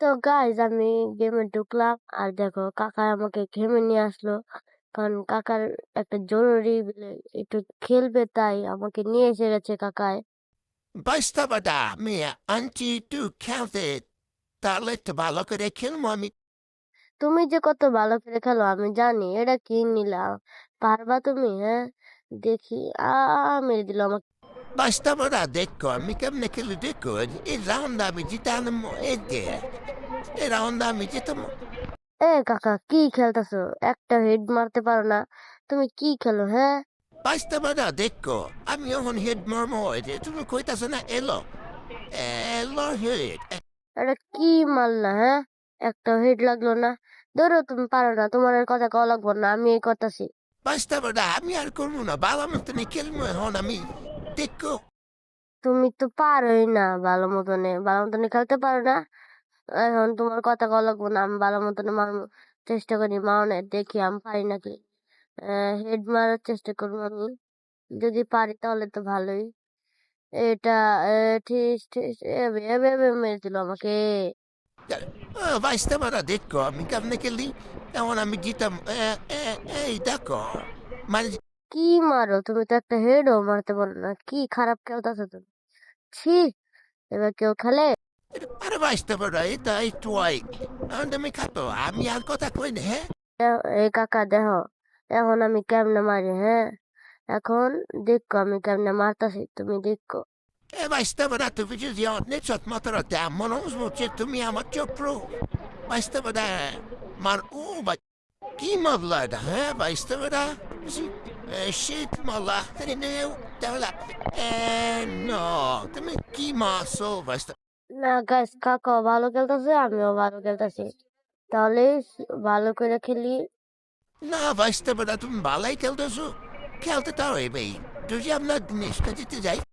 তো গাইজ আমি গেমে ঢুকলাম আর দেখো কাকা আমাকে ঘেমে নিয়ে আসলো, কারণ কাকার একটা জরুরি একটু খেলবে, তাই আমাকে নিয়ে এসে গেছে কাকায়। বাস্তবতা মেয়ে আন্টি তুই খেলতে তাহলে তো ভালো করে খেলবো আমি। তুমি যে কত ভালো করে খেলো আমি জানি, এটা কি নিলাম, পারবা তুমি? হ্যাঁ, দেখি। মেরে দিল আমাকে। বাস্তবতা দেখো আমি কেমনে খেলি দেখো। এই রাউন্ড আমি জিতালাম এই রাউন্ড আমি জিতাম। এ কাকা, কি খেলতেছো? একটা হেড মারতে পারো না? তুমি কি খেলো? হ্যাঁ, বাস্তবতা দেখো আমি যখন হেড মারমো তুমি কইতাছো না এলো এলো হেড। এটা কি মারলা? হ্যাঁ, একটা হেড লাগলো না। ধরো তুমি পারো না, তোমার আর কথা কওয়া লাগবো না, আমি এই করতেছি। বাস্তবতা আমি আর করবো না, ভালো মতন খেলবো এখন আমি দেখো। তুমি তো পারোই না ভালো মতনে খেলতে পারো না। এখন তোমার কথা কওয়া লাগবো না, আমি ভালো মতনে মারার চেষ্টা করি, মারনের দেখি আমি পারি নাকি। হেড মারার চেষ্টা করবো আমি, যদি পারি তাহলে তো ভালোই। এটা ঠিক ঠিক এবে এবে এবে মেরে দিল আমাকে। বাস্তবতা দেখো আমি কেমনে খেলি এখন আমি জিতাম। এই দেখো মানে কি মারো তুমি? তো একটা হেডও মারতে পারো না, কি খারাপ খেলতেছো তুমি। ছি, এবার কেউ খেলে? আরে বাস্তবতা এটা একটু আমি খাতো আমি আর কথা কই না হ্যাঁ। এই কাকা দেখো, এখন আমি কেমনে মারি। হ্যাঁ, এখন দেখো আমি কেমনে মারতাছি, তুমি দেখো। Baistava tu vedi ne so motor te ammono tu mi amateur pro. Baistava da man ba kim avlada ha baistava da shit malla ne dawla no তুমি কি মাসো বাস্তব। না গাইস, কাকাও ভালো খেলতেছে, আমিও ভালো খেলতেছি, তাহলে ভালো করে খেলি। না বাস্তবতা তুমি ভালোই খেলতেছো, খেলতে তাও এই তুই আমরা জিনিসটা জিতে যাই।